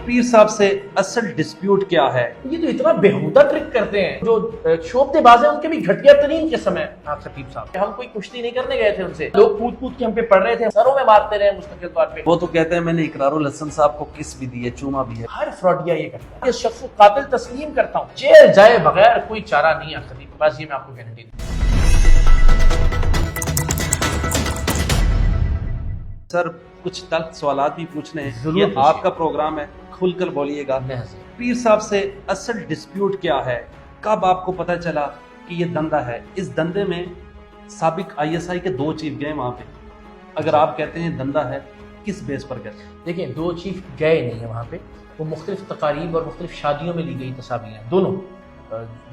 پیر صاحب سے اصل ڈسپیوٹ کیا ہے؟ یہ تو اتنا بےہودہ ٹرک کرتے ہیں جو شوبتے باز ہیں، ان کے بھی گھٹیا ترین قسم ہے آپ خطیب صاحب۔ ہم کوئی کشتی نہیں کرنے گئے تھے ان سے، لوگ کود کود کے ہم پہ پڑ رہے تھے، سروں میں مارتے رہے مستقل طور پہ۔ وہ تو کہتے ہیں میں نے اقرار الحسن صاحب کو کس بھی دی ہے، چوما بھی ہے۔ ہر فراڈیا یہ کرتا ہے، اس شخص کو قاتل تسلیم کرتا ہوں، جیل جائے بغیر کوئی چارہ نہیں ہے خطیب کے پاس، یہ میں آپ کو گارنٹی دوں۔ سر کچھ تلخ سوالات بھی پوچھنے ہیں، ضرور یہ پوچھیے۔ آپ کا پروگرام ہے، کھل کر بولیے گا۔ پیر صاحب سے اصل ڈسپیوٹ کیا ہے؟ کب آپ کو پتہ چلا کہ یہ دندہ ہے؟ اس دندے میں سابق ISI کے 2 چیف گئے وہاں پہ، اگر آپ کہتے ہیں دندہ ہے کس بیس پر کہتے ہیں؟ دیکھیں 2 چیف گئے نہیں ہیں وہاں پہ، وہ مختلف تقاریب اور مختلف شادیوں میں لی گئی تصاویر ہیں دونوں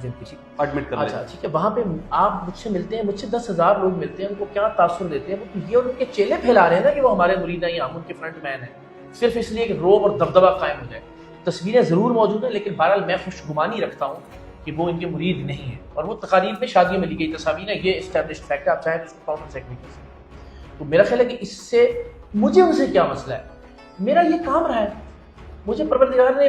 جن کی ایڈمٹ کر اچھا ٹھیک ہے، وہاں پہ آپ مجھ سے ملتے ہیں، مجھ سے 10,000 لوگ ملتے ہیں، ان کو کیا تاثر دیتے ہیں، وہ یہ ان کے چیلے پھیلا رہے ہیں نا کہ وہ ہمارے مرید ہیں یا ہم ان کے فرنٹ مین ہیں، صرف اس لیے کہ روب اور دبدبہ قائم ہو جائے۔ تصویریں ضرور موجود ہیں، لیکن بہرحال میں خوشگمانی رکھتا ہوں کہ وہ ان کے مرید نہیں ہیں، اور وہ تقاریب میں شادیوں میں لی گئی تصاویر ہیں، یہ اسٹیبلشڈ فیکٹ ہے، آپ چاہیں تو اس کو کاؤنٹر چیک بھی کر سکتے ہیں۔ تو میرا خیال ہے کہ اس سے مجھے ان سے کیا مسئلہ ہے، میرا یہ کام رہا ہے، مجھے پروردگار نے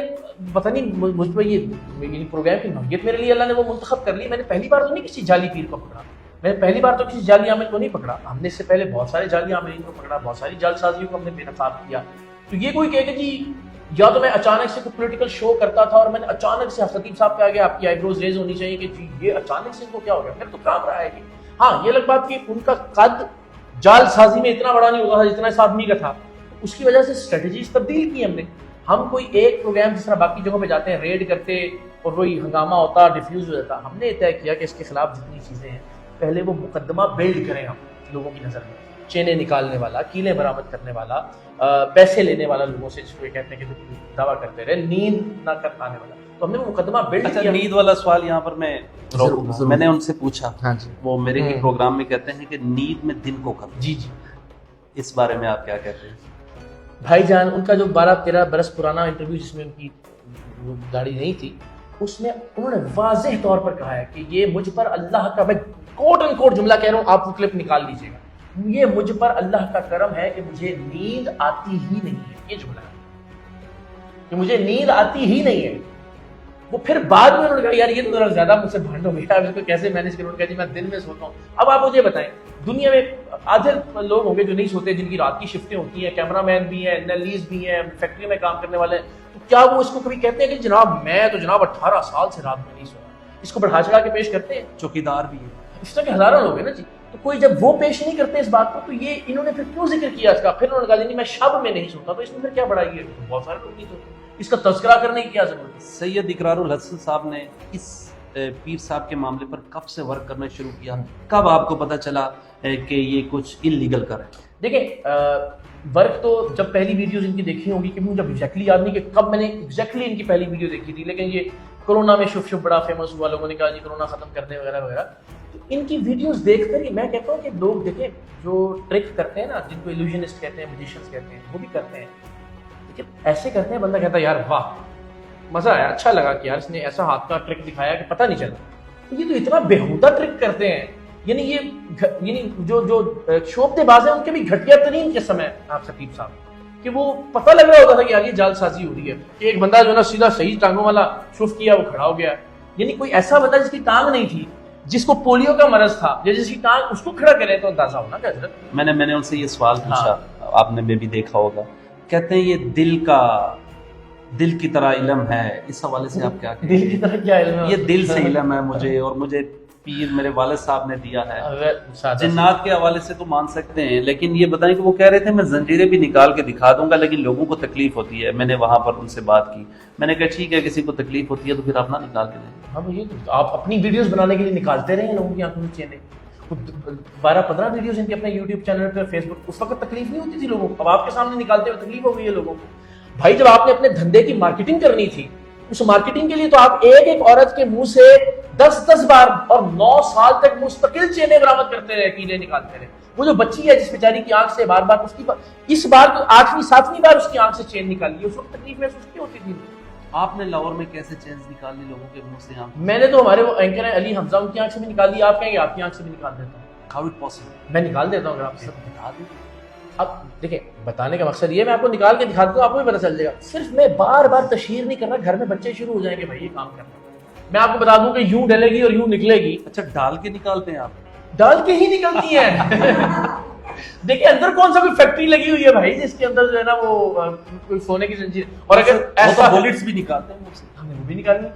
پتہ نہیں مجھ پہ یہ پروگرام کی نوعیت میرے لیے اللہ نے وہ منتخب کر لی۔ میں نے پہلی بار تو نہیں کسی جعلی پیر کو پکڑا، میں نے پہلی بار تو کسی جعلی عامل کو نہیں پکڑا، ہم نے اس سے پہلے بہت سارے جعلی عاملین کو پکڑا، بہت ساری جعل سازیوں کو ہم نے بے نقاب کیا۔ تو یہ کوئی کہے کہ جی یا تو میں اچانک سے کوئی پولیٹیکل شو کرتا تھا اور میں نے اچانک سے خطیب صاحب پہ آ گیا، آپ کی آئی بروز ریز ہونی چاہیے کہ جی یہ اچانک سے ان کو کیا ہو گیا، میرا تو کام رہا ہے کہ ہاں یہ الگ بات کہ ان کا قد جعل سازی میں اتنا بڑا نہیں ہوتا تھا جتنا اس آدمی کا تھا، اس کی وجہ سے اسٹریٹجیز تبدیل کی ہم نے۔ ہم کوئی ایک پروگرام جس طرح باقی جگہوں پہ جاتے ہیں ریڈ کرتے اور وہی ہنگامہ ہوتا ڈیفیوز ہو جاتا، ہم نے طے کیا کہ اس کے خلاف جتنی چیزیں ہیں پہلے وہ مقدمہ بلڈ کریں ہم لوگوں کی نظر میں، چینیں نکالنے والا، کیلیں برآمد کرنے والا، پیسے لینے والا لوگوں سے، جس کو یہ کہتے ہیں کہ دعویٰ کرتے رہے، نیند نہ کر پانے والا، تو ہم نے وہ مقدمہ بلڈ کیا۔ نیند والا سوال یہاں پر میں نے ان سے پوچھا، ہاں جی، وہ میرے ہی پروگرام میں کہتے ہیں کہ نیند میں دن کو کر، جی جی، اس بارے میں آپ کیا کہتے ہیں؟ بھائی جان ان کا جو 12-13 برس پرانا انٹرویو جس میں ان کی داڑھی نہیں تھی، اس میں انہوں نے واضح طور پر کہا ہے کہ یہ مجھ پر اللہ کا، میں کوٹ ان کوٹ جملہ کہہ رہا ہوں، آپ وہ کلپ نکال لیجیے گا، یہ مجھ پر اللہ کا کرم ہے کہ مجھے نیند آتی ہی نہیں ہے، یہ جملہ ہے کہ مجھے نیند آتی ہی نہیں ہے۔ وہ پھر بعد میں انہوں نے کہا یار یہ تو ذرا زیادہ مجھ سے بھانڈ ہو گیا، اب اس کو کیسے مینیج کروں، کہ جی میں دن میں سوتا ہوں۔ اب آپ مجھے بتائیں دنیا میں آدھے لوگ ہوں گے جو نہیں سوتے، جن کی رات کی شفٹیں ہوتی ہیں، کیمرہ مین بھی ہیں، انالیز بھی ہیں، فیکٹری میں کام کرنے والے ہیں، تو کیا وہ اس کو کبھی کہتے ہیں کہ جناب میں تو جناب 18 سال سے رات میں نہیں سویا؟ اس کو بڑھا چڑھا کے پیش کرتے ہیں، چوکیدار بھی ہے، اس طرح کے ہزاروں لوگ ہیں نا جی۔ تو کوئی جب وہ پیش نہیں کرتے اس بات کو، تو یہ انہوں نے پھر کیوں ذکر کیا اس کا؟ پھر انہوں نے کہا نہیں میں شب میں نہیں سوتا، تو اس میں پھر کیا بڑھائی ہے؟ بہت سارے لوگ نہیں سوتے، اس کا تذکرہ کرنے کی کیا ضرورت ہے؟ سید اقرار الحسن صاحب نے اس پیر صاحب کے معاملے پر کب سے ورک کرنا شروع کیا؟ کب آپ کو پتہ چلا کہ یہ کچھ انلیگل کر رہے ہیں؟ دیکھیں ورک تو جب پہلی ویڈیوز ان کی دیکھی ہوگی کہ مجھے ایگزیکٹلی یاد نہیں کہ کب میں نے ایگزیکٹلی ان کی پہلی ویڈیو دیکھی تھی، لیکن یہ کورونا میں شف بڑا فیمس ہوا، لوگوں نے کہا جی کورونا ختم کر دیں وغیرہ وغیرہ، تو ان کی ویڈیوز دیکھ کر ہی میں کہتا ہوں کہ لوگ دیکھیں جو ٹرک کرتے ہیں نا، جن کو ایلوژنسٹ کہتے ہیں، میجیشینس کہتے ہیں، وہ بھی کرتے ہیں، لیکن ایسے کرتے ہیں بندہ کہتا ہے یار واہ مزہ آیا، اچھا لگا کہ یار اس نے ایسا ہاتھ کا ٹرک دکھایا کہ پتہ نہیں چلا۔ یہ تو اتنا بےہودہ ٹرک کرتے ہیں، یعنی جو شوبتے باز ہیں ان کے بھی گھٹیا ترین قسم ہے آپ خطیب صاحب، کہ وہ پتہ لگ رہا ہوتا تھا کہ یار یہ جعل سازی ہو رہی ہے، کہ ایک بندہ جو نا سیدھا صحیح ٹانگوں والا شوف کیا وہ کھڑا ہو گیا، یعنی کوئی ایسا بندہ جس کی ٹانگ نہیں تھی، جس کو پولیو کا مرض تھا، یا جس کی ٹانگ اس کو کھڑا کرے تو اندازہ ہونا کہ حضرت۔ میں نے ان سے یہ سوال پوچھا، آپ نے بھی دیکھا ہوگا، کہتے ہیں یہ دل کی طرح علم ہے، اس حوالے سے آپ کیا کہتے ہیں؟ دل کی طرح کیا علم ہے؟ یہ دل سے علم ہے مجھے، اور مجھے پیر میرے والد صاحب نے دیا ہے۔ جنات کے حوالے سے تو مان سکتے ہیں، لیکن یہ بتائیں کہ وہ کہہ رہے تھے میں زنجیریں بھی نکال کے دکھا دوں گا لیکن لوگوں کو تکلیف ہوتی ہے۔ میں نے وہاں پر ان سے بات کی، میں نے کہا ٹھیک ہے کسی کو تکلیف ہوتی ہے تو پھر آپ نہ نکال کے دیں۔ ہاں یہ تو آپ اپنی ویڈیوز بنانے کے لیے نکالتے رہے ہیں لوگوں کی آنکھوں میں چینے، 12-15 ویڈیوز ان کے اپنے یوٹیوب چینل پہ، فیس بک، اس وقت تکلیف نہیں ہوتی تھی لوگوں کو، اب آپ کے سامنے نکالتے ہوئے تکلیف ہو گئی ہے لوگوں کو۔ بھائی جب آپ نے اپنے دھندے کی مارکیٹنگ کرنی تھی، اس مارکیٹنگ کے لیے تو آپ ایک عورت کے منہ سے 10 بار اور 9 سال تک مستقل چینیں برآمد کرتے رہے، کیلیں نکالتے رہے۔ وہ جو بچی ہے جس بیچاری کی آنکھ سے بار بار اس بار تو 8ویں-7ویں بار اس کی آنکھ سے چین نکالی ہے، اس وقت تکلیف محسوس کی ہوتی تھی۔ آپ نے لاہور میں کیسے چینز نکال لی لوگوں کے منہ سے؟ میں نے تو ہمارے وہ اینکر ہیں علی حمزہ، ان کی آنکھ سے بھی نکال لی، آپ کہیں گے آپ کی آنکھ سے بھی نکال دیتا ہوں۔ How it possible؟ میں نکال دیتا ہوں، اگر آپ سب بتا دیں اب دیکھیں بتانے کا مقصد یہ میں آپ کو نکال کے دکھا دوں آپ کو بھی پتہ چل جائے گا. صرف میں بار بار تشہیر نہیں کر رہا, گھر میں بچے شروع ہو جائیں گے بھائی یہ کام کرنا. میں آپ کو بتا دوں کہ یوں ڈلے گی اور یوں نکلے گی. اچھا ڈال کے نکالتے ہیں آپ؟ ڈال کے ہی نکلتی ہے. دیکھیں اندر کون سا کوئی فیکٹری لگی ہوئی ہے بھائی جس کے اندر جو ہے نا وہ کوئی سونے کی زنجیر. اور اگر ایسا بلیٹس بھی نکالتے ہیں ہم نے وہ بھی نکالی,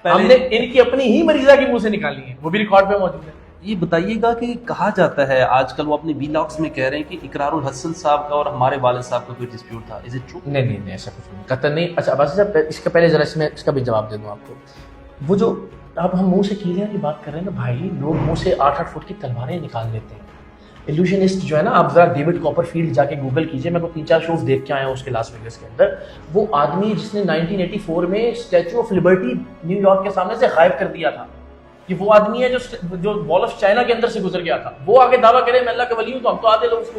ہم نے ان کی اپنی ہی مریضہ کے منہ سے نکالی ہیں, وہ بھی ریکارڈ پہ موجود ہے. یہ بتائیے گا کہ کہا جاتا ہے آج کل وہ اپنے ویلاگس میں کہہ رہے ہیں کہ اقرار الحسن صاحب کا اور ہمارے والد صاحب کا کوئی ڈسپیوٹ تھا. Is it true? نہیں ایسا کچھ نہیں, قطعا نہیں. اچھا عباسی صاحب اس کا پہلے ذرا اس کا بھی جواب دے دوں آپ کو. وہ جو اب ہم منہ سے کیلیاں کی بات کر رہے ہیں نا بھائی, لوگ منہ سے 8-8 فٹ کی تلواریں نکال لیتے ہیں. ایلوشنسٹ جو ہے نا, آپ ذرا ڈیوڈ کاپر فیلڈ جا کے گوگل کیجئے, میں کو 3-4 شوز دیکھ کے آیا ہوں اس کے لاس ویگس کے اندر. وہ آدمی جس نے 1984 میں Statue of Liberty New York کے سامنے سے غائب کر دیا تھا, یہ وہ آدمی ہے جو وال آف چائنا کے اندر سے گزر گیا تھا. وہ آگے دعویٰ کرے میں اللہ کا ولی ہوں, تو ہم تو آدھے لوگ اس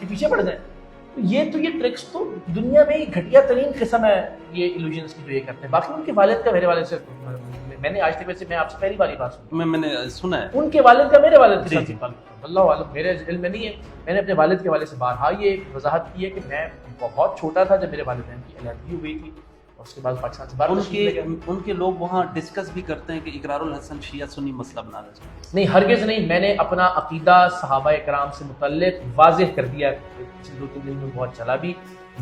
کے پیچھے پڑ جائیں. یہ ٹرکس تو دنیا میں گھٹیا ترین قسم ہے یہ ایلوژنس کی جو یہ کرتے ہیں. باقی ان کے والد کا میرے والد سے میں نے آج تک ویسے میں آپ سے پہلی باری بات سنی, میں نے سنا ہے ان کے والد کا میرے والد کے ساتھ اللہ عالم میرے علم میں نہیں ہے. میں نے اپنے والد کے والد سے بارہا یہ وضاحت کی ہے کہ میں بہت چھوٹا تھا جب میرے والدین کی علیحدگی ہوئی تھی, اور اس کے بعد پاکستان سے باہر. ان کے لوگ وہاں ڈسکس بھی کرتے ہیں کہ اقرار الحسن شیعہ سنی مسئلہ بنا رہے ہیں. نہیں ہرگز نہیں. میں نے اپنا عقیدہ صحابہ کرام سے متعلق واضح کر دیا, پچھلے 2-3 دن میں بہت چلا بھی.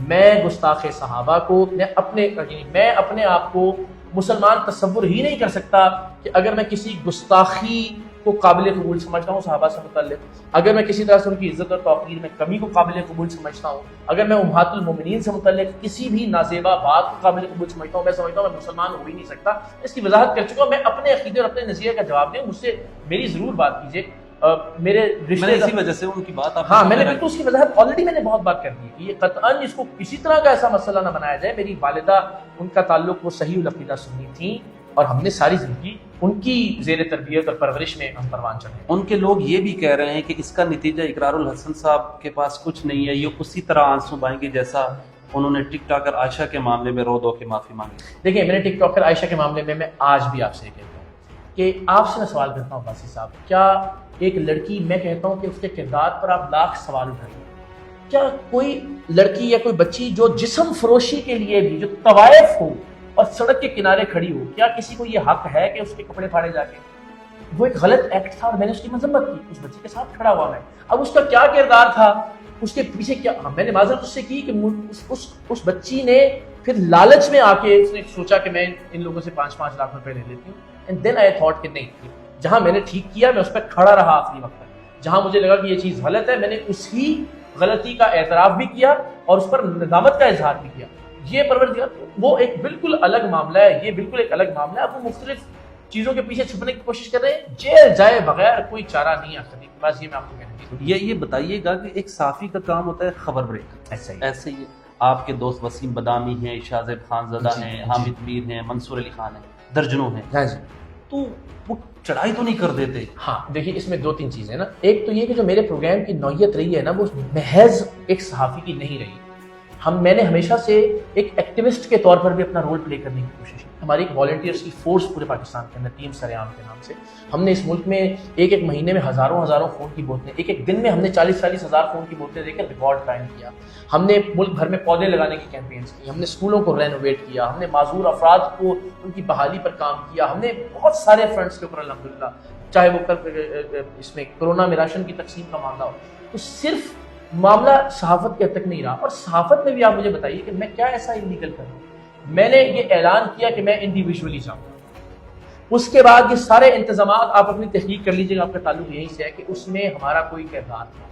میں گستاخ صحابہ کو میں اپنے آپ کو مسلمان تصور ہی نہیں کر سکتا کہ اگر میں کسی گستاخی کو قابل قبول سمجھتا ہوں صحابہ سے متعلق, اگر میں کسی طرح سے ان کی عزت اور توقیر میں کمی کو قابل قبول سمجھتا ہوں, اگر میں امہات المومنین سے متعلق کسی بھی نازیبا بات کو قابل قبول سمجھتا ہوں, میں سمجھتا ہوں میں مسلمان ہو ہی نہیں سکتا. اس کی وضاحت کر چکا ہوں. میں اپنے عقیدے اور اپنے نظریے کا جواب دیں, مجھ سے میری ضرور بات کیجیے. میرے رشتے اسی وجہ سے ان کی بات ہاں میں نے بالکل اس کی وضاحت آلریڈی میں نے بہت بات کر دی کہ یہ قطعاً اس کو کسی طرح کا ایسا مسئلہ نہ بنایا جائے. میری والدہ ان کا تعلق وہ صحیح العقیدہ سنی تھیں, اور ہم نے ساری زندگی ان کی زیر تربیت اور پرورش میں ہم پروان چڑھے. ان کے لوگ یہ بھی کہہ رہے ہیں کہ اس کا نتیجہ اقرار الحسن صاحب کے پاس کچھ نہیں ہے, یہ اسی طرح آنسو بہائیں گے جیسا انہوں نے ٹک ٹاکر عائشہ کے معاملے میں رو دو کے معافی مانگی. دیکھیں میں نے ٹک ٹاکر عائشہ کے معاملے میں آج بھی آپ سے یہ کہتا ہوں کہ آپ سے میں سوال کرتا ہوں باسی صاحب, کیا ایک لڑکی, میں کہتا ہوں کہ اس کے کردار پر آپ لاکھ سوال اٹھائیں, کیا کوئی لڑکی یا کوئی بچی جو جسم فروشی کے لیے بھی جو طوائف ہو اور سڑک کے کنارے کھڑی ہو, کیا کسی کو یہ حق ہے کہ اس کے کپڑے پھاڑے جا کے؟ وہ ایک غلط ایکٹ تھا اور میں نے اس کی مذمت کی, اس بچی کے ساتھ کھڑا ہوا میں. اب اس کا کیا کردار تھا, اس کے پیچھے کیا, میں نے معذرت اس سے کی کہ اس بچی نے پھر لالچ میں آ کے اس نے سوچا کہ میں ان لوگوں سے 5-5 لاکھ روپے لے لیتی ہوں. اینڈ دین آئی تھاٹ کہ نہیں, جہاں میں نے ٹھیک کیا میں اس پہ کھڑا رہا آخری وقت تک. جہاں مجھے لگا کہ یہ چیز غلط ہے میں نے اسی غلطی کا اعتراف بھی کیا اور اس پر ندامت کا اظہار بھی کیا. یہ پروردگار وہ ایک بالکل الگ معاملہ ہے, یہ بالکل ایک الگ معاملہ ہے. اب وہ مختلف چیزوں کے پیچھے چھپنے کی کوشش کر رہے ہیں, جیل جائے بغیر کوئی چارہ نہیں آ سکتی. بس یہ میں آپ کو کہنا چاہتا ہوں. یہ بتائیے گا کہ ایک صحافی کا کام ہوتا ہے خبر بریک, ایسے ہی آپ کے دوست وسیم بدامی ہیں, شاہزیب خان زدہ ہیں, حامد میر ہیں, منصور علی خان ہیں, درجنوں ہیں, ہاں جی, تو وہ چڑھائی تو نہیں کر دیتے؟ ہاں دیکھیے اس میں 2-3 چیزیں نا. ایک تو یہ کہ جو میرے پروگرام کی نوعیت رہی ہے نا وہ محض ایک صحافی کی نہیں رہی. میں نے ہمیشہ سے ایک ایکٹیوسٹ کے طور پر بھی اپنا رول پلے کرنے کی کوشش کی. ہماری ایک والنٹیئرس کی فورس پورے پاکستان کے اندر, ٹیم سر عام کے نام سے, ہم نے اس ملک میں ایک مہینے میں ہزاروں خون کی بوتلیں, ایک دن میں ہم نے 40 ہزار خون کی بوتلیں دے کر ریکارڈ قائم کیا. ہم نے ملک بھر میں پودے لگانے کی کیمپینز کی, ہم نے اسکولوں کو رینوویٹ کیا, ہم نے معذور افراد کو ان کی بحالی پر کام کیا, ہم نے بہت سارے فرنٹس کے اوپر الحمدللہ, چاہے وہ اس میں کورونا میں راشن کی تقسیم کا معاملہ ہو. تو صرف معاملہ صحافت کے حد تک نہیں رہا, اور صحافت میں بھی آپ مجھے بتائیے کہ میں کیا ایسا انلیگل کر رہا ہوں. میں نے یہ اعلان کیا کہ میں انڈیویجولی جاؤں گا, اس کے بعد یہ سارے انتظامات آپ اپنی تحقیق کر لیجیے گا, آپ کا تعلق یہیں سے ہے کہ اس میں ہمارا کوئی کردار تھا.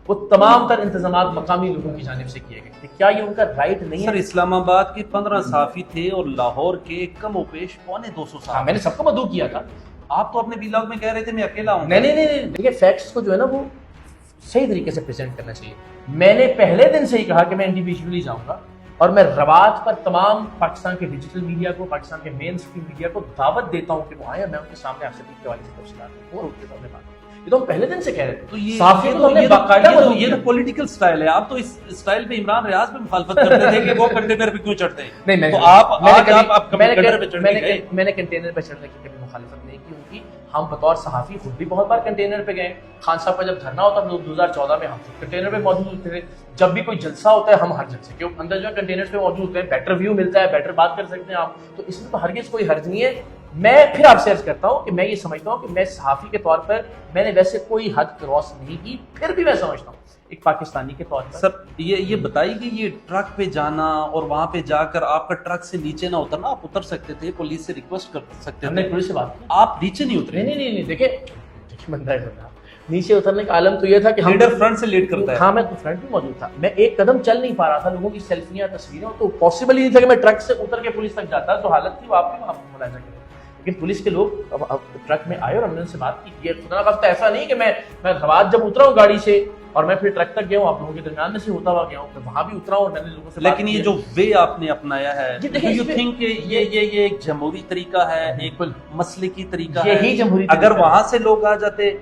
وہ تمام تر انتظامات مقامی لوگوں کی جانب سے کیے گئے تھے. کیا یہ ان کا رائٹ نہیں ہے؟ سر اسلام آباد کے 15 صحافی تھے اور لاہور کے کم و بیش 250 صحافی. میں نے سب کو مدعو کیا تھا. آپ تو اپنے ویلاگ میں کہہ رہے تھے میں اکیلا ہوں. نہیں دیکھیے فیکٹس کو جو ہے نا وہ صحیح طریقے سے پریزنٹ کرنا چاہیے. میں نے پہلے دن سے ہی کہا کہ میں انڈیویجولی جاؤں گا, اور میں روات پر تمام پاکستان کے ڈیجیٹل میڈیا کو, پاکستان کے مین اسٹریم میڈیا کو دعوت دیتا ہوں کہ وہ آئیں, میں ان کے سامنے آپ سے کے حوالے سے تفصیلات دوں اور ان کے سامنے بات. یہ تو ہم پہلے دن سے کہہ رہے تھے. تو یہ تو پولیٹیکل سٹائل ہے. آپ تو اس سٹائل پہ عمران ریاض پہ مخالفت کرتے تھے کہ وہ کنٹینر پہ کیوں چڑھتے ہیں. نہیں, تو آپ کنٹینر پہ چڑھنے میں نے کنٹینر پہ چڑھنے کی کبھی مخالفت نہیں کی. ان کی ہم بطور صحافی خود بھی بہت بار کنٹینر پہ گئے. خان صاحب کا جب دھرنا ہوتا 2014 میں ہم خود کنٹینر پہ موجود ہوتے تھے. جب بھی کوئی جلسہ ہوتا ہے ہم ہر جلسے کے اندر جو ہے کنٹینر پہ موجود ہوتے ہیں. بیٹر ویو ملتا ہے, بیٹر بات کر سکتے ہیں آپ, تو اس میں تو ہرگز کوئی حرج نہیں ہے. میں پھر آپ سے عرض کرتا ہوں کہ میں یہ سمجھتا ہوں کہ میں صحافی کے طور پر میں نے ویسے کوئی حد کراس نہیں کی, پھر بھی میں سمجھتا ہوں ایک پاکستانی کے طور پر. سر یہ بتائیے کہ یہ ٹرک پہ جانا اور وہاں پہ جا کر آپ کا ٹرک سے نیچے نہ اترنا, آپ اتر سکتے تھے, پولیس سے ریکویسٹ کر سکتے ہم نے تھے, پولیس سے بات کی, آپ نیچے نہیں اترے. نہیں دیکھیں بندہ ہے, نیچے اترنے کا عالم تو یہ تھا کہ ہم لیڈر فرنٹ سے لیڈ کرتا ہے. ہاں میں تو فرنٹ بھی موجود تھا, میں ایک قدم چل نہیں پا رہا تھا, لوگوں کی سیلفیاں تصویریں, تو پاسبل ہی نہیں تھا کہ میں ٹرک سے اتر کے پولیس تک جاتا, تو حالت تھی وہ آپ بھی وہاں ملاحظہ کریں. لیکن پولیس کے لوگ ٹرک میں آئے اور ہم نے ان سے بات کی. یہ خدا نخواستہ ایسا نہیں کہ میں رات جب اترا ہوں گاڑی سے اور میں پھر ٹرک تک گیا ہوں, آپ لوگوں کے درمیان میں سے ہوتا ہوا گیا ہوں, میں وہاں بھی اترا ہوں اور میں نے لوگوں سے. لیکن یہ جو وے آپ نے اپنایا ہے, ڈو یو تھنک کہ یہ ایک جمہوری طریقہ ہے, ایک مسلکی طریقہ ہے؟ یہی جمہوری, اگر وہاں سے لوگ آ جاتے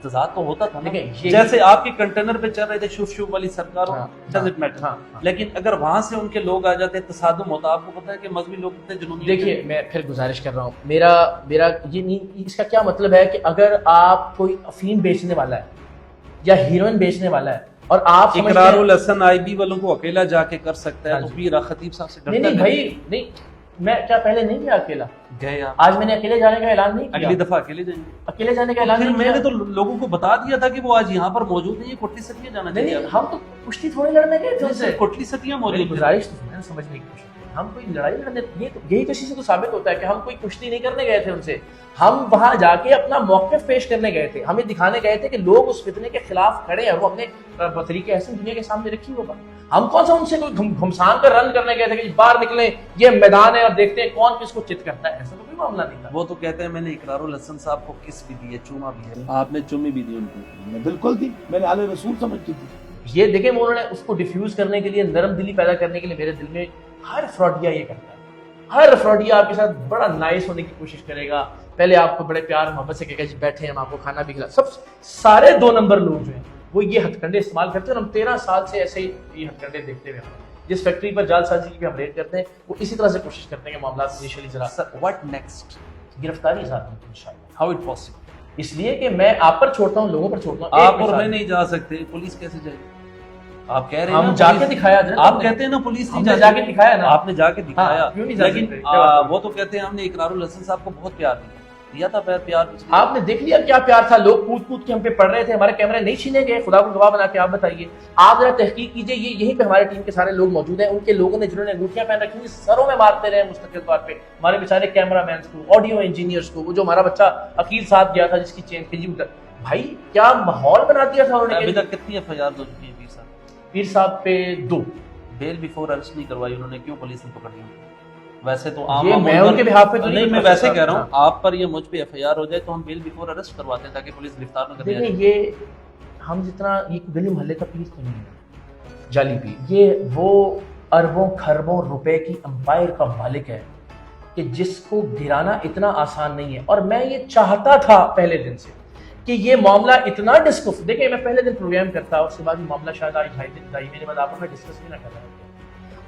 تضاد تو ہوتا تھا نا, جیسے آپ کے کنٹینر پہ چل رہے تھے شوف شوف والی سرکاروں, ڈزنٹ میٹر. لیکن اگر وہاں سے ان کے لوگ آ جاتے تصادم ہوتا. آپ کو پتا ہے کہ مذہبی لوگ اتنے جنونی. دیکھیے میں پھر گزارش کر رہا ہوں, میرا یہ نہیں, اس کا کیا مطلب ہے کہ اگر آپ کوئی افیم بیچنے والا ہے یا ہیروئن بیچنے والا ہے اور آپ اقرار الحسن آئی بی والوں کو اکیلا جا کے کر سکتا ہے, تو پھر خطیب صاحب سے نہیں بھائی نہیں, میں کیا پہلے نہیں گیا اکیلا گئے؟ آج میں نے اکیلے جانے کا اعلان نہیں کیا. اگلی دفعہ اکیلے جائیں گے. اکیلے جانے کا اعلان پھر نہیں میں کیا. نے تو لوگوں کو بتا دیا تھا کہ وہ آج یہاں پر موجود ہیں, یہ کوٹلی ستیاں جانا چاہیے. ہم تو کشتی تھوڑی لڑنے گئے تھے, کوٹلی ستیاں موجود. گزارش تو میں نے سمجھنے کی کوشش کی, ہم کوئی لڑائی لڑنے, یہی کسی سے تو ثابت ہوتا ہے کہ ہم کوئی کشتی نہیں کرنے گئے تھے ان سے. ہم وہاں جا کے اپنا موقف پیش کرنے گئے تھے, ہمیں دکھانے گئے تھے کہ لوگ اس فتنے کے خلاف کھڑے ہیں, وہ ہم نے طریقے ایسے دنیا کے سامنے رکھی ہوگا. ہم کون سا ان سے کوئی گھمسان کر رن کرنے گئے تھے کہ باہر نکلیں یہ میدان ہے اور دیکھتے ہیں کون کس کو چت کرتا ہے, ایسا تو کوئی معاملہ نہیں تھا. وہ تو کہتے ہیں میں نے اقرار الحسن صاحب کو کس بھی دی ہے, چوما بھی ہے. آپ نے چومی بھی دی ان کو؟ میں بالکل دی, میں نے آل رسول سمجھتی تھی. یہ دیکھیں انہوں نے اس کو ڈیفیوز کرنے کے لیے, نرم دلی پیدا کرنے کے لیے, میرے دل میں ہر فراڈیا یہ کرتا ہے. ہر فراڈیا آپ کے ساتھ بڑا نائس ہونے کی کوشش کرے گا, پہلے آپ کو بڑے پیار محبت سے کہے گا جی بیٹھے ہم آپ کو کھانا بھی کھلا. سارے 2 نمبر لوگ جو ہیں وہ یہ ہتھ کنڈے استعمال کرتے ہیں, اور ہم 13 سال سے ایسے ہی یہ ہتھ کنڈے دیکھتے ہوئے ہیں. جس فیکٹری پر جال سازی کی ہم ریڈ کرتے ہیں وہ اسی طرح سے کوشش کرتے ہیں کہ معاملات انیشلی ذرا. What next? گرفتاری ذات ان شاء اللہ. How it possible? اس لیے کہ میں آپ پر چھوڑتا ہوں, لوگوں پر چھوڑتا ہوں. آپ اور میں نہیں جا سکتے, پولیس کیسے جائے؟ آپ کہہ رہے ہیں ہم جا کے دکھایا, آپ کہتے ہیں نا پولیس نہیں جا کے دکھایا نا, آپ نے جا کے دکھایا. لیکن وہ تو کہتے ہیں ہم نے اقرار الحسن صاحب کو بہت پیار دیا تھا. پیار آپ نے دیکھ لیا کیا پیار تھا, لوگ کود کود کے ہم پہ پڑ رہے تھے, ہمارے کیمرے نہیں چھینے گئے. خدا کو گواہ بنا کے آپ بتائیے, آپ ذرا تحقیق کیجئے, یہ یہیں پہ ہمارے ٹیم کے سارے لوگ موجود ہیں. ان کے لوگوں نے جنہوں نے انگوٹھیاں پہن رکھی ہیں سروں میں مارتے رہے مستقل طور پہ ہمارے بیچارے کیمرہ مینس کو, آڈیو انجینئرس کو. وہ جو ہمارا بچہ عقیل ساتھ گیا تھا جس کی چین کھلی ادھر, بھائی کیا ماحول بنا دیا تھا انہوں نے. ابھی تک کتنی ایف آئی آر ہو چکی ہیں پیر صاحب پہ 2 بیل بیفور ارسٹ نہیں کروائی انہوں نے, کیوں پولیس نے پکڑ لیا؟ ویسے تو میں ان کے بہاف پہ نہیں, میں ویسے کہہ رہا ہوں آپ پر یہ مجھ پہ ایف آئی آر ہو جائے تو ہم بیل بیفور ارسٹ کرواتے ہیں تاکہ پولیس گرفتار نہ کرے. دیکھیں یہ ہم جتنا یہ گلی محلے کا پیر تو نہیں ہے جعلی پیر, یہ وہ اربوں کھربوں روپے کی امپائر کا مالک ہے کہ جس کو گرانا اتنا آسان نہیں ہے. اور میں یہ چاہتا تھا پہلے دن سے کہ یہ معاملہ اتنا ڈسکس, دیکھیں میں پہلے دن پروگرام کرتا, اس کے بعد یہ معاملہ شاید آج 2.5 دن ڈھائی مہینے بعد آپ میں ڈسکس بھی نہ کر رہا ہوں.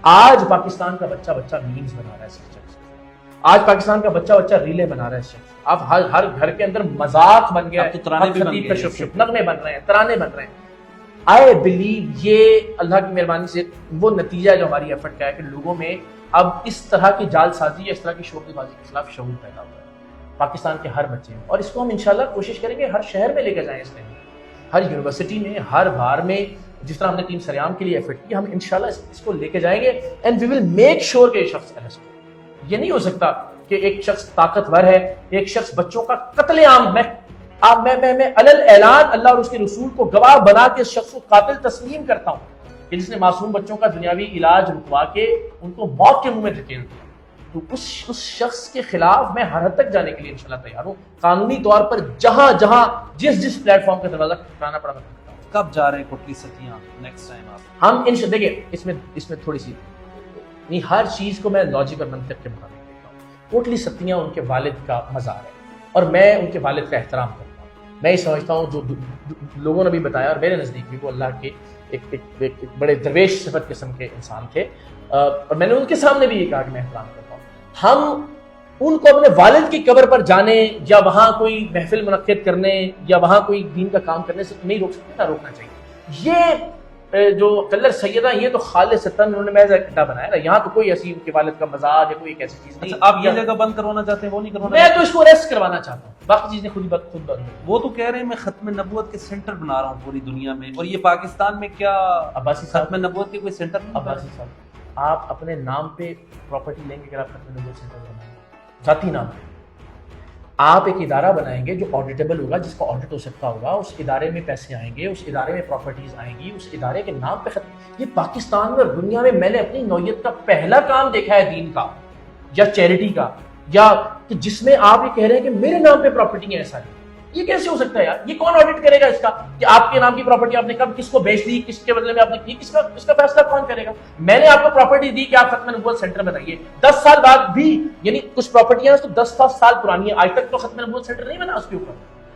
آج پاکستان کا بچہ میمز بنا رہا ہے اس شخص, آج پاکستان کا بچہ ریلے بنا رہا ہے اس شخص. اب ہر گھر کے اندر مذاق بن گیا ہے, نغمے بن رہے ہیں, ترانے بن رہے ہیں. آئی بلیو یہ اللہ کی مہربانی سے وہ نتیجہ ہے جو ہماری ایفرٹ کا ہے کہ لوگوں میں اب اس طرح کی جال سازی یا اس طرح کی شعبے بازی کے خلاف شعور پیدا ہوا ہے پاکستان کے ہر بچے میں. اور اس کو ہم انشاءاللہ کوشش کریں گے ہر شہر میں لے کے جائیں, اس میں ہر یونیورسٹی میں, ہر بار میں, جس طرح ہم نے ٹیم سریام کے لیے ایفرٹ کی, ہم انشاءاللہ اس کو لے کے جائیں گے. And we will make sure کہ یہ شخص اریسٹ ہو. یہ نہیں ہو سکتا کہ ایک شخص طاقتور ہے, ایک شخص بچوں کا قتل عام, میں علل اعلان اللہ اور اس کے رسول کو گواہ بنا کے اس شخص کو قاتل تسلیم کرتا ہوں کہ جس نے معصوم بچوں کا دنیاوی علاج رکوا کے ان کو موت کے منہ میں دھکیل دیا. تو اس شخص کے خلاف میں ہر حد تک جانے کے لیے انشاءاللہ تیار ہوں. قانونی طور پر جہاں جس پلیٹ فارم کا دروازہ کھٹکھٹانا پڑا. کب جا رہے ہیں کوٹلی ستیاں نیکسٹ ٹائم آپ؟ ہم دیکھیں اس میں تھوڑی سی نہیں, ہر چیز کو میں لاجک اور منطق کے مطابق دیکھتا ہوں. کوٹلی ستیاں ان کے والد کا مزار ہے اور میں ان کے والد کا احترام کرتا ہوں. میں یہ سمجھتا ہوں جو لوگوں نے بھی بتایا اور میرے نزدیک بھی وہ اللہ کے ایک بڑے درویش صفت قسم کے انسان تھے, اور میں نے ان کے سامنے بھی یہ کہا کہ میں احترام کرتا ہوں. ہم ان کو اپنے والد کی قبر پر جانے یا وہاں کوئی محفل منعقد کرنے یا وہاں کوئی دین کا کام کرنے سے نہیں روک سکتے، نہ روکنا چاہیے۔ یہ جو کلر سیدہ یہ تو خالصتاً انہوں نے محض اڈا بنایا نا، یہاں تو کوئی ایسی ان کے والد کا مزاج یا کوئی ایک ایسی چیز نہیں۔ آپ یہ جگہ بند کروانا چاہتے ہیں، وہ نہیں کروانا؟ میں تو اس کو ریسٹ کروانا چاہتا ہوں، باقی چیزیں خود بند ہوں۔ وہ تو کہہ رہے ہیں میں ختم نبوت کے سینٹر بنا رہا ہوں پوری دنیا میں، اور یہ پاکستان میں کیا عباسی صاحب، ختم نبوت کے کوئی سینٹر نہیں؟ عباسی صاحب آپ اپنے نام پہ پراپرٹی لیں گے، اگر آپ ختم نبوت سینٹر بنائیں گے ذاتی نام پہ، آپ ایک ادارہ بنائیں گے جو آڈیٹیبل ہوگا، جس کا آڈٹ ہو سکتا ہوگا، اس ادارے میں پیسے آئیں گے، اس ادارے میں پراپرٹیز آئیں گی، اس ادارے کے نام پہ ختم۔ یہ پاکستان میں اور دنیا میں میں نے اپنی نوعیت کا پہلا کام دیکھا ہے دین کا یا چیریٹی کا، یا کہ جس میں آپ یہ کہہ رہے ہیں کہ میرے نام پہ پراپرٹی ہے ایسا نہیں۔ یہ کیسے ہو سکتا ہے یار؟ یہ کون آڈٹ کرے گا اس کا کہ آپ کے نام کی پراپرٹی آپ نے کب کس کو بیچ دی، کس کے بدلے میں آپ نے کی، اس کا فیصلہ کون کرے گا؟ میں نے آپ کو پراپرٹی دی کہ آپ ختم نبوت سینٹر بنائیے، 10 سال بعد بھی، یعنی کچھ پراپرٹیاں تو 10 سال پرانی ہیں، آج تک تو ختم نبوت سینٹر نہیں بنا اس کے اوپر۔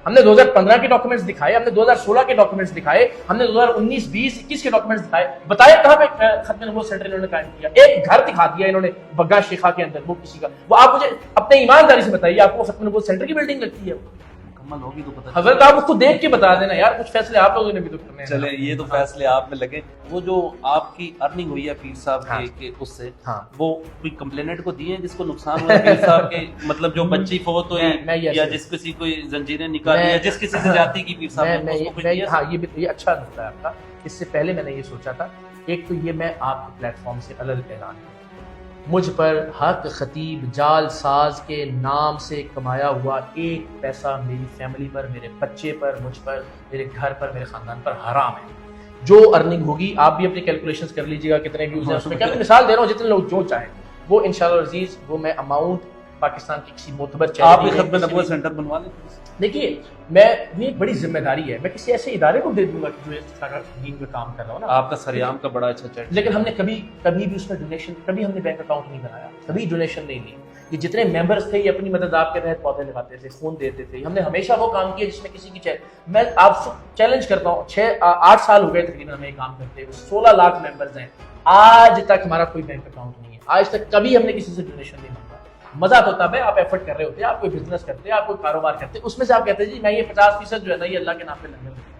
ہم نے 2015 کے ڈاکومنٹس دکھائے، ہم نے 2016 کے ڈاکومنٹس دکھائے، ہم نے 2019 20 21 کے ڈاکومنٹس دکھائے، بتائے کہاں پہ ختم نبوت سینٹر انہوں نے قائم کیا؟ ایک گھر دکھا دیا انہوں نے بگا شیخا کے اندر، وہ کسی کا، وہ آپ مجھے اپنے ایمانداری سے بتائیے آپ کو ختم نبوت سینٹر کی بلڈنگ لگتی ہے؟ ہوگی تو پتہ حضرت آپ اس کو دیکھ کے بتا دینا یار، کچھ فیصلے آپ لوگوں نے بھی تو کرنے ہیں۔ چلیں یہ تو فیصلے آپ میں لگے۔ وہ جو آپ کی ارننگ ہوئی ہے پیر صاحب کے اس سے، وہ کوئی کمپلینٹ کو دیے جس کو نقصان ہوا پیر صاحب کے، مطلب جو بچی فوت ہوئی یا جس کسی کوئی زنجیریں نکالی یا جس کسی سے جاتی کی پیر صاحب نے، اس کو کچھ دیا؟ ہاں یہ اچھا نقطہ ہے آپ کا۔ اس سے پہلے میں نے یہ سوچا تھا، ایک تو یہ میں آپ کے پلیٹ فارم سے الگ اعلان کروں، مجھ پر حق خطیب جال ساز کے نام سے کمایا ہوا ایک پیسہ میری فیملی پر، میرے بچے پر، مجھ پر، میرے گھر پر، میرے خاندان پر حرام ہے۔ جو ارننگ ہوگی آپ بھی اپنی کیلکولیشنز کر لیجیے گا کتنے ویوز ہیں اس میں، کیا میں مثال دے رہا ہوں، جتنے لوگ جو چاہیں وہ انشاءاللہ عزیز وہ میں اماؤنٹ پاکستان کی کسی معتبر چینل، آپ بھی ختم نبوت سینٹر بنوا لیں۔ دیکھیے میں یہ ایک بڑی ذمہ داری ہے، میں کسی ایسے ادارے کو دے دوں گا جو اس طرح دین پہ کام کر رہا ہوں نا۔ آپ کا سریام کا بڑا اچھا چیٹ، لیکن ہم نے کبھی بھی اس میں ڈونیشن، کبھی ہم نے بینک اکاؤنٹ نہیں بنایا، کبھی ڈونیشن نہیں لی۔ یہ جتنے ممبرس تھے یہ اپنی مدد آپ کے تحت پودے لگاتے تھے، خون دیتے تھے، ہم نے ہمیشہ وہ کام کیا جس میں کسی کی میں آپ سے چیلنج کرتا ہوں، 6-8 سال ہو گئے تقریباً ہمیں یہ کام کرتے ہوئے، 16 لاکھ ممبرز ہیں، آج تک ہمارا کوئی بینک اکاؤنٹ نہیں ہے، آج تک کبھی ہم نے کسی سے ڈونیشن نہیں مانگا۔ مزہ تو تب ہے آپ ایفرٹ کر رہے ہوتے ہیں، آپ کوئی بزنس کرتے ہیں، آپ کوئی کاروبار کرتے ہیں، اس میں سے آپ کہتے ہیں جی میں یہ 50% جو ہے نا یہ اللہ کے نام پہ لنگر دیتا ہوں۔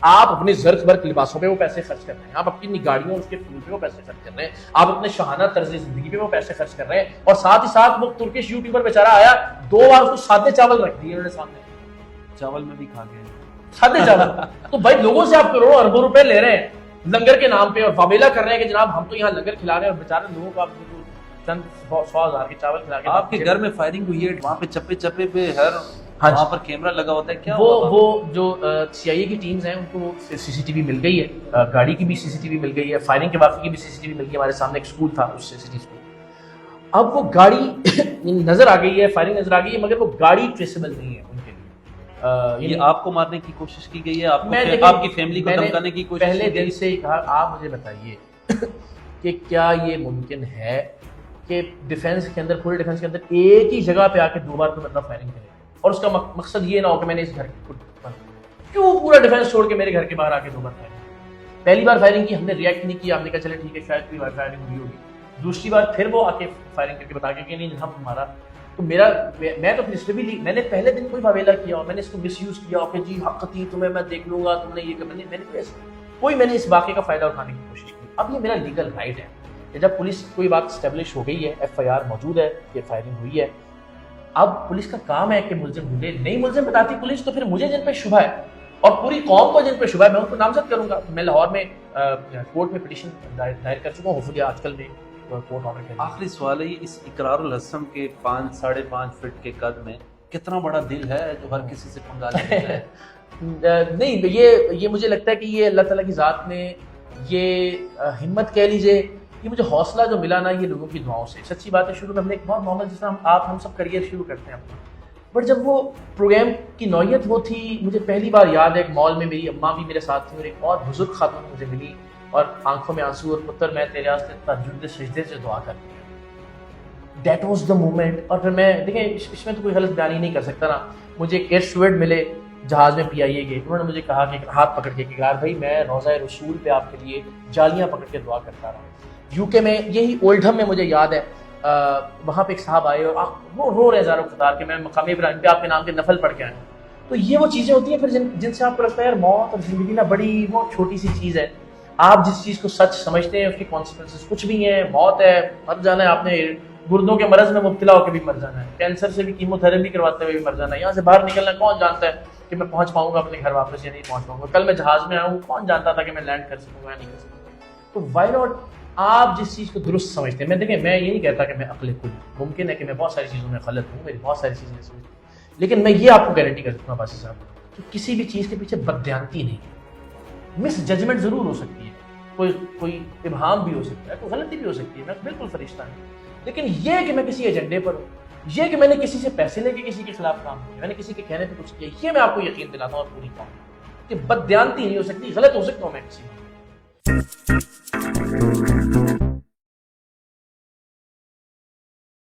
آپ اپنی زرق برق لباسوں پہ وہ پیسے خرچ کر رہے ہیں، آپ اپنی گاڑیوں اس کے فیول پہ وہ پیسے خرچ کر رہے ہیں، آپ اپنے شاہانہ طرز زندگی پہ وہ پیسے خرچ کر رہے ہیں، اور ساتھ ہی ساتھ وہ ترکش یوٹیوبر بیچارہ آیا 2 بار اس کو سادے چاول رکھ دیے انہوں نے سامنے، چاول میں بھی کھا گئے سادے چاول۔ تو بھائی لوگوں سے آپ کروڑوں اربوں روپے لے رہے ہیں لنگر کے نام پہ اور واویلا کر رہے ہیں کہ جناب ہم تو یہاں لنگر کھلا رہے ہیں، اور بیچارے لوگوں کو آپ چند 100,000 کے چاول کھلا کے۔ آپ کے گھر میں فائرنگ ہوئی ہے وہاں پہ چپے چپے پہ ہر وہاں پر کیمرہ لگا ہوتا ہے کیا؟ وہ جو CIA کی ٹیمز ہیں ان کو CCTV مل گئی ہے، گاڑی کی بھی CCTV مل گئی ہے، فائرنگ کے واقعے کی بھی CCTV مل گئی ہے، ہمارے سامنے ایک اسکول تھا اس CCTV اسکول، اب وہ گاڑی نظر آ گئی ہے، فائرنگ نظر آ گئی ہے، مگر وہ گاڑی ٹریسیبل نہیں ہے ان کے لیے۔ یہ آپ کو مارنے کی کوشش کی گئی ہے، آپ کی فیملی کو دھمکانے کی کوشش؟ پہلے دن سے ہی کہا آپ مجھے بتائیے کہ کیا یہ ممکن ہے کہ ڈیفینس کے اندر، پورے ڈیفینس کے اندر ایک ہی جگہ پہ آ کے 2 بار کوئی بندہ فائرنگ کرے اور اس کا مقصد یہ نہ ہو کہ میں نے اس گھر کیوں پورا ڈیفینس چھوڑ کے میرے گھر کے باہر آ کے 2 بار فائرنگ؟ پہلی بار فائرنگ کی ہم نے ریئیکٹ نہیں کیا، ہم نے کہا چلے ٹھیک ہے شاید کوئی فائرنگ ہوئی ہوگی، دوسری بار پھر وہ آ کے فائرنگ کر کے بتا کے کہ نہیں جناب ہمارا تو میں تو پھر بھی میں نے پہلے دن کوئی واویلا کیا اور میں نے اس کو مس یوز کیا کہ جی حق تھی تمہیں میں دیکھ لوں گا، تم نے یہ کرنا نہیں، میں نے اس واقعے کا فائدہ اٹھانے کی کوشش کی۔ اب یہ میرا لیگل رائٹ ہے کہ جب پولیس کوئی بات اسٹیبلش ہو گئی ہے، FIR موجود ہے کہ فائرنگ ہوئی ہے، اب پولیس کا کام ہے کہ ملزم ڈھونڈے، نہیں ملزم بتاتی پولیس تو پھر مجھے جن پہ شبہ ہے اور پوری قوم کو جن پہ شبہ ہے میں ان کو نامزد کروں گا۔ میں لاہور میں کورٹ میں پٹیشن دائر کر چکا ہوں، ہوپفلی آج کل میں کورٹ آرڈر کر۔ آخری سوال ہے، اس اقرار الحسم کے 5-5.5 فٹ کے قد میں کتنا بڑا دل ہے جو ہر کسی سے پنگا لیتا ہے؟ نہیں یہ مجھے لگتا ہے کہ یہ اللہ تعالیٰ کی ذات میں یہ ہمت کہہ لیجیے، یہ مجھے حوصلہ جو ملا نا یہ لوگوں کی دعاؤں سے۔ سچی بات ہے، شروع میں ہم نے ایک بہت نارمل جس طرح ہم سب کریئر شروع کرتے ہیں اپنا، بٹ جب وہ پروگرام کی نوعیت وہ تھی، مجھے پہلی بار یاد ہے ایک مال میں میری اماں بھی میرے ساتھ تھی اور ایک اور بزرگ خاتون مجھے ملی اور آنکھوں میں آنسو اور پتر میں تیرے واسطے تہجد سجدے سے دعا کرتی ہوں۔ That was the moment. اور پھر میں دیکھیں اس میں تو کوئی غلط بیان ہی نہیں کر سکتا نا، مجھے ایک ایئر اسٹوارڈ ملے جہاز میں PIA گئے، انہوں نے مجھے کہا کہ ہاتھ پکڑ کے کہ یار بھائی میں روضہ رسول پہ آپ کے لیے جالیاں پکڑ کے دعا کرتا رہا ہوں۔ UK میں یہی اولڈہم میں مجھے یاد ہے وہاں پہ ایک صاحب آئے اور وہ رو رہے ہزاروں قطار کہ میں مقام ابراہیم پہ آپ کے نام کے نفل پڑھ کے آیا ہوں. تو یہ وہ چیزیں ہوتی ہیں پھر جن سے آپ کو لگتا ہے یار موت اور زندگی نا بڑی وہ چھوٹی سی چیز ہے. آپ جس چیز کو سچ سمجھتے ہیں اس کی کانسیکوینسز کچھ بھی ہیں. موت ہے, مر جانا ہے, آپ نے گردوں کے مرض میں مبتلا ہو کے بھی مر جانا ہے, کینسر سے بھی کیمو تھراپی کرواتے ہوئے بھی مر جانا ہے. یہاں سے باہر نکلنا کون جانتا ہے کہ میں پہنچ پاؤں گا اپنے گھر واپس یا نہیں پہنچ پاؤں گا. کل میں جہاز میں آؤں, کون جانتا تھا کہ میں لینڈ کر سکوں گا یا نہیں کر سکوں گا. تو وائی ناٹ آپ جس چیز کو درست سمجھتے ہیں. میں دیکھیں میں یہ نہیں کہتا کہ میں عقل کل, ممکن ہے کہ میں بہت ساری چیزوں میں غلط ہوں, میری بہت ساری چیزیں ایسی ہوتی ہیں, لیکن میں یہ آپ کو گارنٹی کر سکتا ہوں باسی صاحب کہ کسی بھی چیز کے پیچھے بددیانتی نہیں ہے. مس ججمنٹ ضرور ہو سکتی ہے, کوئی ابہام بھی ہو سکتا ہے, کوئی غلطی بھی ہو سکتی ہے, میں بالکل فرشتہ نہیں, لیکن یہ کہ میں کسی ایجنڈے پر ہوں, یہ کہ میں نے کسی سے پیسے لے کے کسی کے خلاف کام کیا, میں نے کسی کے کہنے پہ کچھ کیا, یہ میں آپ کو یقین دلاتا ہوں اور پوری قوم کہ بددیانتی نہیں ہو سکتی, غلط ہو سکتا ہوں میں کسی